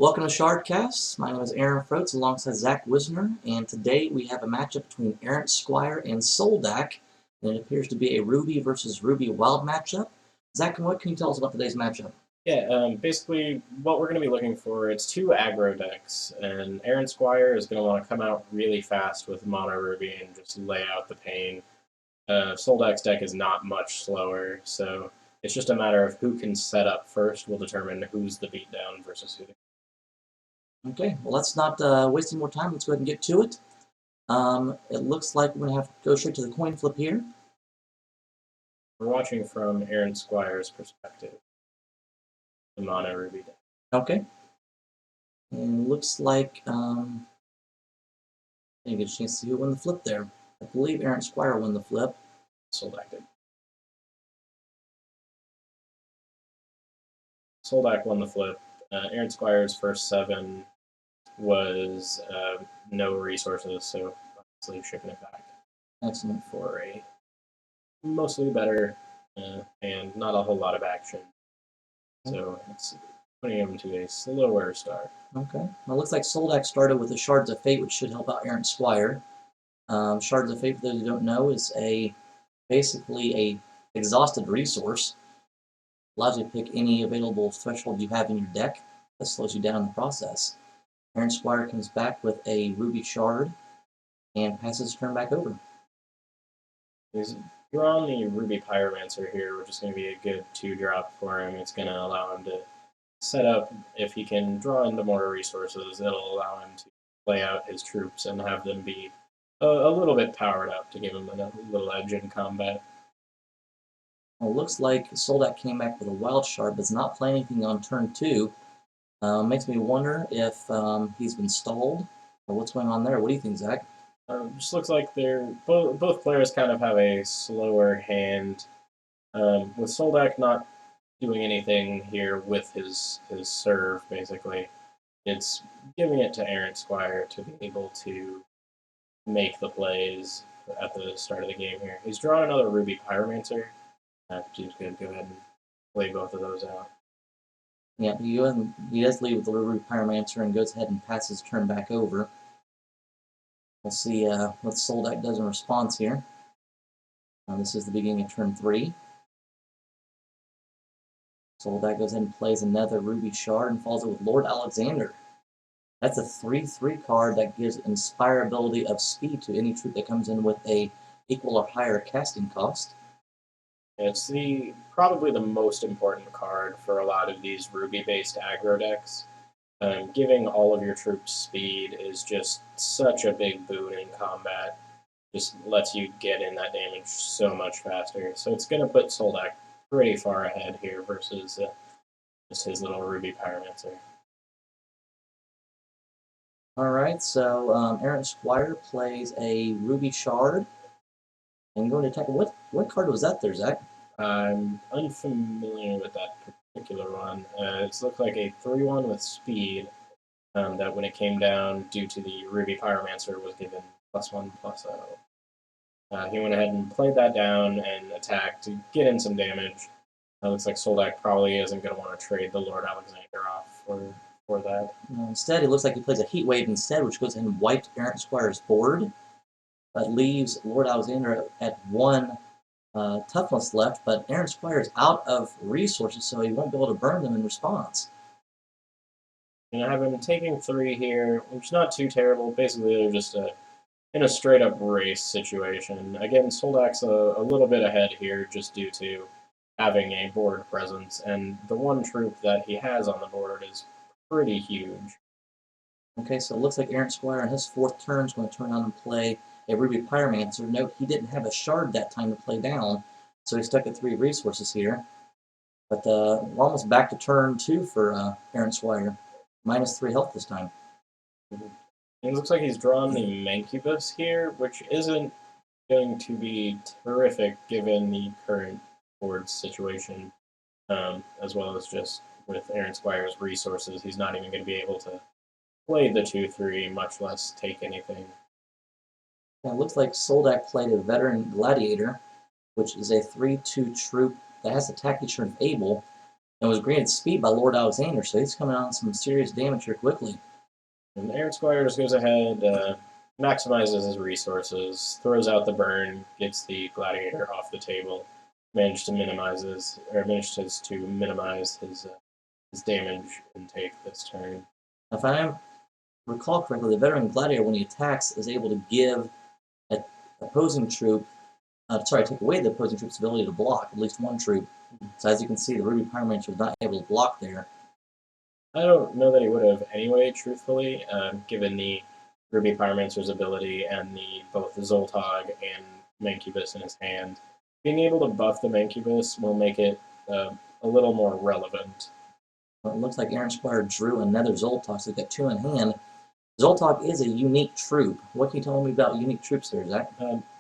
Welcome to Shardcast. My name is Aaron Froats alongside Zach Wisner, and today we have a matchup between Errantsquire and Soldack, and it appears to be a Ruby versus RubyWild matchup. Zach, what can you tell us about today's matchup? Yeah, basically what we're going to be looking for, it's two aggro decks, and Errantsquire is going to want to come out really fast with Mono Ruby and just lay out the pain. Soldack's deck is not much slower, so it's just a matter of who can set up first will determine who's the beatdown versus who. Okay, well, let's not waste any more time. Let's go ahead and get to it. It looks like we're going to have to go straight to the coin flip here. We're watching from Errantsquire's perspective, the Mono Ruby deck. Okay. And it looks like I didn't get a chance to see who won the flip there. I believe Errantsquire won the flip. Soldack did. Soldack won the flip. Errantsquire's first 7 was no resources, so obviously shipping it back. Excellent. For a mostly better and not a whole lot of action. So it's putting him to a slower start. Okay. Well, it looks like Soldack started with the Shards of Fate, which should help out Errantsquire. Shards of Fate, for those who don't know, is basically a exhausted resource. Allows you to pick any available threshold you have in your deck. That slows you down in the process. Errantsquire comes back with a Ruby Shard and passes his turn back over. He's drawn the Ruby Pyromancer here, which is going to be a good 2-drop for him. It's going to allow him to set up, if he can draw into more resources, it'll allow him to play out his troops and have them be a little bit powered up to give him a little edge in combat. Well, it looks like Soldack came back with a Wild Shard, but does not play anything on turn 2. Makes me wonder if he's been stalled, or what's going on there. What do you think, Zach? Just looks like they're both players kind of have a slower hand. With Soldack not doing anything here with his serve, basically, it's giving it to Errantsquire to be able to make the plays at the start of the game here. He's drawn another Ruby Pyromancer. He's going to go ahead and play both of those out. Yeah, he does leave with the Ruby Pyromancer and goes ahead and passes his turn back over. We'll see what Soldack does in response here. This is the beginning of turn 3. Soldack goes ahead and plays another Ruby Shard and follows it with Lord Alexander. That's a 3/3 card that gives inspirability of speed to any troop that comes in with a equal or higher casting cost. It's probably the most important card for a lot of these Ruby-based aggro decks. Giving all of your troops speed is just such a big boon in combat. Just lets you get in that damage so much faster. So it's going to put Soldack pretty far ahead here versus just his little Ruby Pyromancer. Alright, so Errantsquire plays a Ruby Shard. And going to attack. What card was that there, Zach? I'm unfamiliar with that particular one. It looked like a 3/1 with speed that when it came down, due to the Ruby Pyromancer, was given +1/+0. He went ahead and played that down and attacked to get in some damage. It looks like Soldack probably isn't going to want to trade the Lord Alexander off for that. Instead, it looks like he plays a Heat Wave instead, which goes ahead and wipes Errantsquire's board. But leaves Lord Alexander at 1 toughness left, but Errantsquire is out of resources, so he won't be able to burn them in response. And I have him taking 3 here, which is not too terrible. Basically, they're just in a straight-up race situation. Again, Soldack's a little bit ahead here just due to having a board presence, and the one troop that he has on the board is pretty huge. Okay, so it looks like Errantsquire on his 4th turn is going to turn on and play a Ruby Pyromancer. Note, he didn't have a Shard that time to play down, so he's stuck at 3 resources here. But we're almost back to turn 2 for Errantsquire. -3 health this time. It looks like he's drawn the Mancubus here, which isn't going to be terrific given the current board situation, as well as just with Errantsquire's resources. He's not even going to be able to play the 2/3, much less take anything. Now, it looks like Soldack played a Veteran Gladiator, which is a 3/2 troop that has attack each turn if able. and was granted speed by Lord Alexander, so he's coming on some serious damage here quickly. And Errantsquire just goes ahead, maximizes his resources, throws out the burn, gets the gladiator off the table, manages to minimize his damage intake this turn. If I recall correctly, the veteran gladiator, when he attacks, is able to give an opposing troop, take away the opposing troop's ability to block, at least one troop. So as you can see, the Ruby Pyromancer was not able to block there. I don't know that he would have anyway, truthfully, given the Ruby Pyromancer's ability and both the Zoltag and Mancubus in his hand. Being able to buff the Mancubus will make it a little more relevant. Well, it looks like Errantsquire drew another Zoltag, so he's got two in hand. Zoltag is a unique troop. What can you tell me about unique troops there, Zach?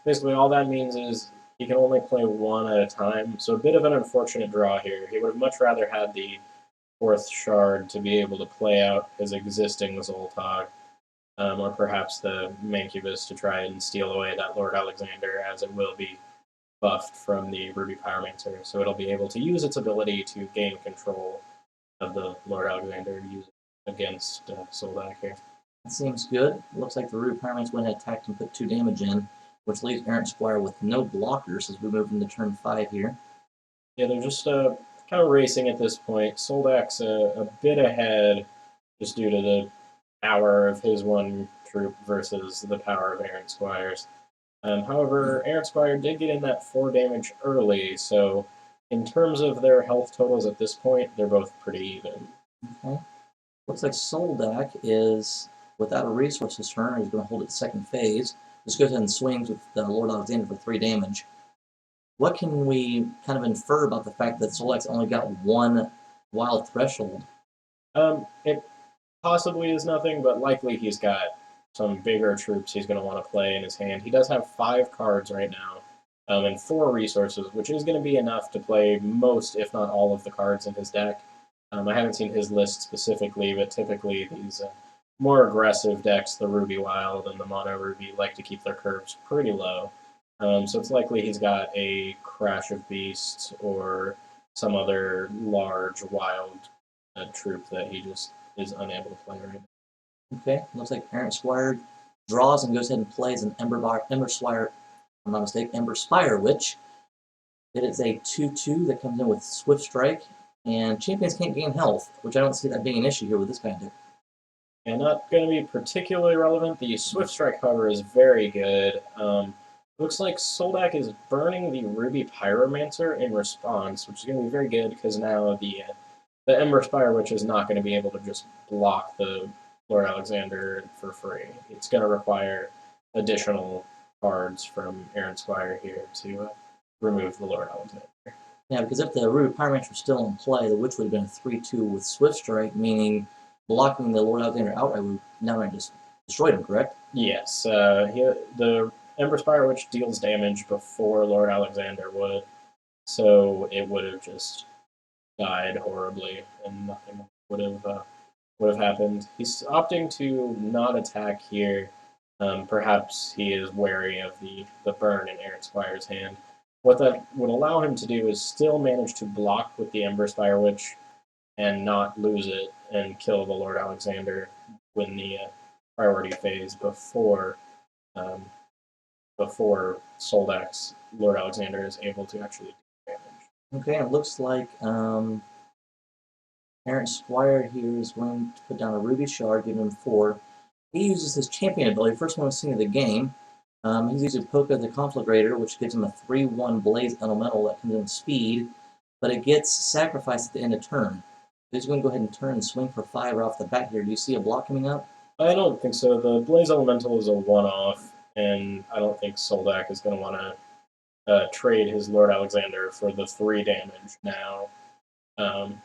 Basically, all that means is he can only play one at a time, so a bit of an unfortunate draw here. He would have much rather had the fourth shard to be able to play out his existing Zoltag, or perhaps the Mancubus to try and steal away that Lord Alexander, as it will be buffed from the Ruby Pyromancer, so it'll be able to use its ability to gain control of the Lord Alexander and use it against Soldack here. That seems good. Looks like the Ruby Pyromancer went ahead, attacked, and put 2 damage in, which leaves Errantsquire with no blockers as we move into turn 5 here. Yeah, they're just kind of racing at this point. Soldack's a bit ahead just due to the power of his one troop versus the power of Errantsquire's. However, Errantsquire did get in that 4 damage early, so in terms of their health totals at this point, they're both pretty even. Okay. Looks like Soldack is without a resource this turn, or he's going to hold it second phase. Just goes ahead and swings with Lord Alexander for 3 damage. What can we kind of infer about the fact that Soldack's only got 1 wild threshold? It possibly is nothing, but likely he's got some bigger troops he's going to want to play in his hand. He does have 5 cards right now, and 4 resources, which is going to be enough to play most, if not all, of the cards in his deck. I haven't seen his list specifically, but typically these more aggressive decks, the RubyWild and the Mono Ruby, like to keep their curves pretty low. So it's likely he's got a Crash of Beasts or some other large wild troop that he just is unable to play right now. Okay, looks like Errantsquire draws and goes ahead and plays an Ember Spire Witch. It is a 2/2 that comes in with Swift Strike, and champions can't gain health, which I don't see that being an issue here with this kind of deck. And not going to be particularly relevant. The Swift Strike, however, is very good. Looks like Soldack is burning the Ruby Pyromancer in response, which is going to be very good because now the Ember Spire Witch is not going to be able to just block the Lord Alexander for free. It's going to require additional cards from Errantsquire here to remove the Lord Alexander. Yeah, because if the Ruby Pyromancer was still in play, the Witch would have been a 3/2 with Swift Strike, meaning blocking the Lord Alexander outright would now just destroyed him, correct? Yes. The Ember Spire Witch deals damage before Lord Alexander would, so it would have just died horribly, and nothing would have happened. He's opting to not attack here. Perhaps he is wary of the burn in Errantsquire's hand. What that would allow him to do is still manage to block with the Ember Spire Witch and not lose it and kill the Lord Alexander when the priority phase before Soldack's Lord Alexander is able to actually do damage. Okay, it looks like Errantsquire here is going to put down a Ruby Shard, giving him 4. He uses his champion ability, first one we've seen of the game. He's using Polka the Conflagrator, which gives him a 3/1 Blaze Elemental that comes in speed, but it gets sacrificed at the end of turn. He's going to go ahead and turn and swing for 5 right off the bat here. Do you see a block coming up? I don't think so. The Blaze Elemental is a one-off, and I don't think Soldack is going to want to trade his Lord Alexander for the 3 damage now.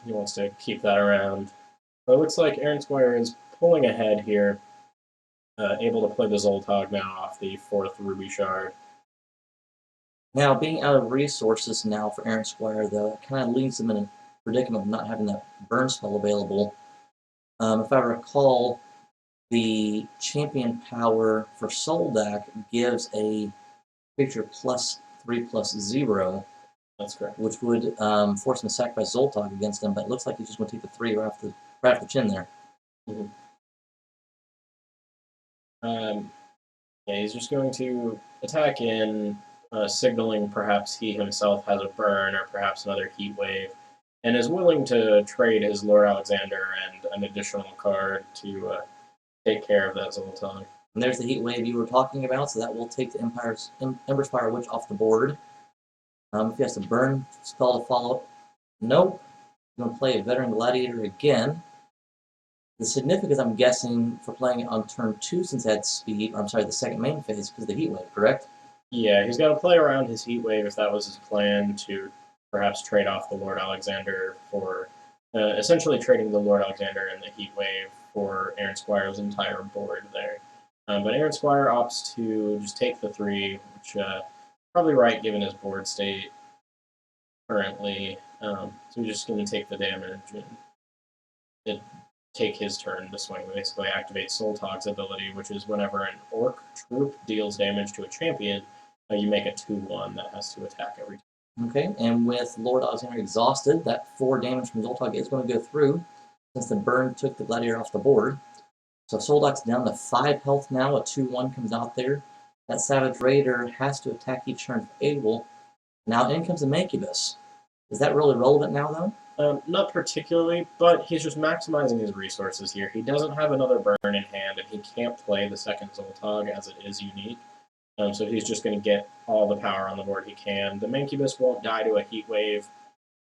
He wants to keep that around. But it looks like Errantsquire is pulling ahead here, able to play the Zoltag now off the 4th Ruby Shard. Now, being out of resources now for Errantsquire, though, it kind of leaves him in a predicament of not having that burn spell available. If I recall, the champion power for Soldack gives a creature +3/+0. That's correct. which would force him to sacrifice Zoltag against him, but it looks like he's just going to take the 3 right off the chin there. Mm-hmm. Yeah, he's just going to attack in, signaling perhaps he himself has a burn or perhaps another heat wave, and is willing to trade his Lord Alexander and an additional card to take care of that Zoltag. And there's the heat wave you were talking about, so that will take the Ember's Fire Witch off the board. If he has to burn spell to follow, nope. I'm going to play a Veteran Gladiator again. The significance, I'm guessing, for playing it on turn 2 since it had speed, or I'm sorry, the second main phase, because of the heat wave, correct? Yeah, he's got to play around his heat wave if that was his plan, to perhaps trade off the Lord Alexander for essentially trading the Lord Alexander and the heat wave for Errantsquire's entire board there. But Errantsquire opts to just take the 3, which probably right given his board state currently. So he's just going to take the damage and take his turn to swing. Basically, activate Zoltag's ability, which is whenever an orc troop deals damage to a champion, you make a 2/1 that has to attack every time. Okay, and with Lord Alexander exhausted, that 4 damage from Zoltag is going to go through, since the burn took the Gladiator off the board. So Soldack's down to 5 health now, a 2/1 comes out there. That Savage Raider has to attack each turn if able. Now in comes the Mancubus. Is that really relevant now, though? Not particularly, but he's just maximizing his resources here. He doesn't have another burn in hand, and he can't play the second Zoltag as it is unique. So he's just going to get all the power on the board he can. The Mancubus won't die to a heat wave,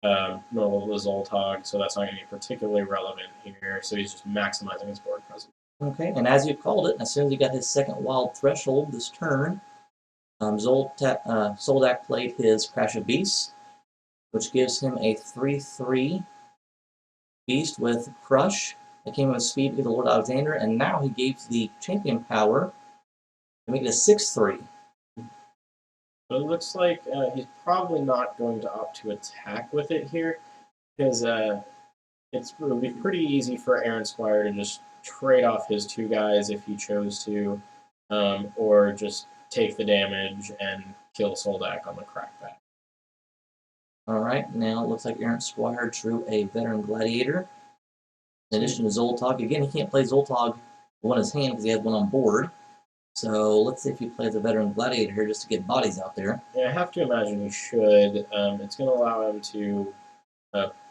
nor will the Zoltag, so that's not going to be particularly relevant here. So he's just maximizing his board presence. Okay, and as you called it, as soon as he got his second wild threshold this turn, Soldack played his Crash of Beasts, which gives him a 3/3 beast with Crush. It came with speed to the Lord Alexander, and now he gave the champion power to make it a 6/3. But it looks like he's probably not going to opt to attack with it here, because it would be pretty easy for Errantsquire to just trade off his 2 guys if he chose to, or just take the damage and kill Soldack on the crackback. Alright, now it looks like Errantsquire drew a Veteran Gladiator. In addition to Zoltag, again, he can't play Zoltag with one in his hand because he has one on board. So let's see if he plays a Veteran Gladiator here just to get bodies out there. Yeah, I have to imagine he should. It's going to allow him to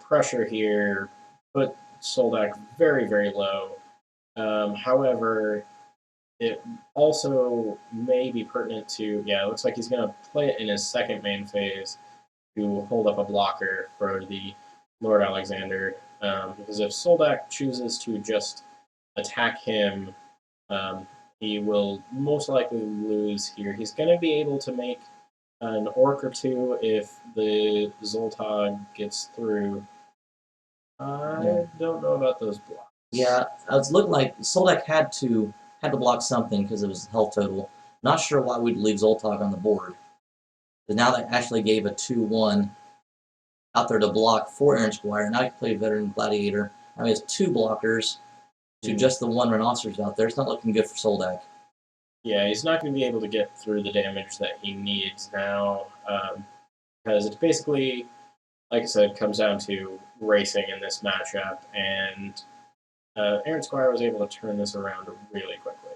pressure here, put Soldack very, very low. However, it also may be pertinent to, yeah, it looks like he's going to play it in his second main phase to hold up a blocker for the Lord Alexander. Because if Soldack chooses to just attack him, he will most likely lose here. He's going to be able to make an orc or 2 if the Zoltag gets through. I don't know about those blocks. Yeah, it was looking like Soldack had to block something because of his health total. Not sure why we'd leave Zoltag on the board. But now that actually gave a 2/1 out there to block for Errantsquire. Now he can play Veteran Gladiator. Now he has 2 blockers to just the 1 Rhinoceros out there. It's not looking good for Soldack. Yeah, he's not going to be able to get through the damage that he needs now, because it's basically, like I said, comes down to racing in this matchup, and Errantsquire was able to turn this around really quickly.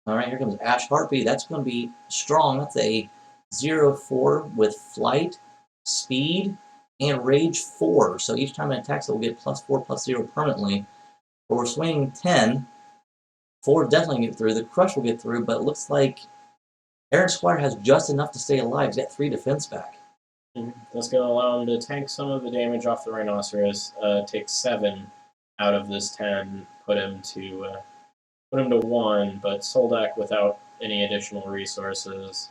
All right, here comes Ash Harpy. That's going to be strong. That's a 0/4 with flight, speed, and rage 4. So each time it attacks, it will get +4/+0 permanently. But we're swinging 10. 4 definitely get through. The Crush will get through, but it looks like Errantsquire has just enough to stay alive. He's got 3 defense back. That's going to allow him to tank some of the damage off the Rhinoceros, take 7 out of this 10, put him to 1, but Soldack, without any additional resources,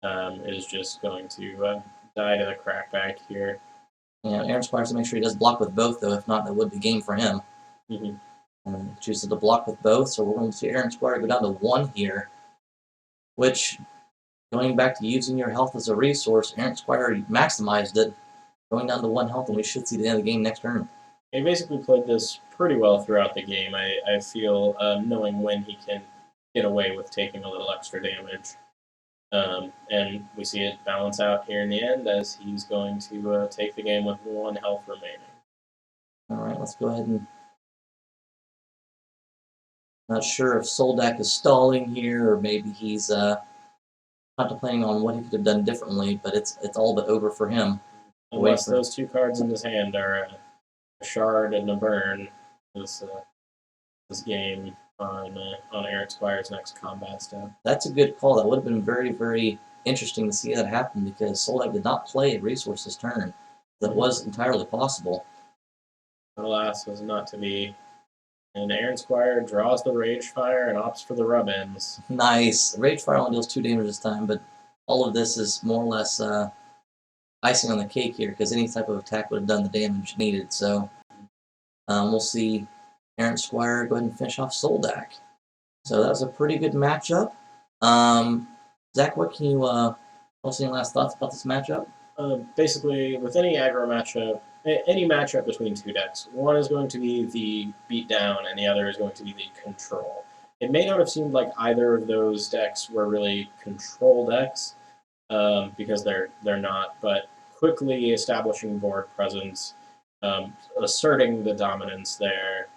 is just going to die to the crackback here. Yeah, Errantsquire has to make sure he does block with both, though. If not, that would be game for him. And chooses to block with both, so we're going to see Errantsquire go down to 1 here, which, going back to using your health as a resource, Errantsquire maximized it, going down to 1 health, and we should see the end of the game next turn. He basically played this pretty well throughout the game, I feel, knowing when he can get away with taking a little extra damage. And we see it balance out here in the end as he's going to take the game with 1 health remaining. All right, let's go ahead and. Not sure if Soldack is stalling here, or maybe he's contemplating on what he could have done differently. But it's all but over for him. Unless those 2 cards in his hand are a shard and a burn, this game on Errantsquire's next combat step. That's a good call. That would have been very, very interesting to see that happen because Soldack did not play a resource this turn. That was entirely possible. But alas, was not to be. And Errantsquire draws the Rage Fire and opts for the rub-ins. Nice. Rage Fire only deals 2 damage this time, but all of this is more or less icing on the cake here because any type of attack would have done the damage needed. So we'll see Errantsquire go ahead and finish off Soldack. So that was a pretty good matchup. Zach, what can you also any last thoughts about this matchup? Basically, with any aggro matchup, any matchup between 2 decks, one is going to be the beatdown and the other is going to be the control. It may not have seemed like either of those decks were really control decks, because they're not, but quickly establishing board presence, asserting the dominance there,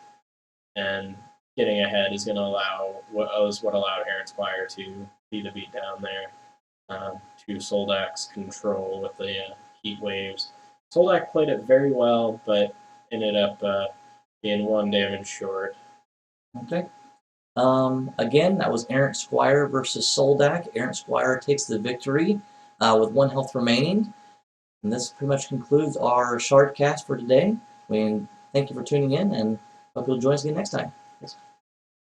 and getting ahead is going to allow what allowed Errantsquire to be the beatdown there. To Soldack's control with the heat waves. Soldack played it very well, but ended up being 1 damage short. Okay. Again, that was Errantsquire versus Soldack. Errantsquire takes the victory with 1 health remaining. And this pretty much concludes our Shardcast for today. Thank you for tuning in, and hope you'll join us again next time.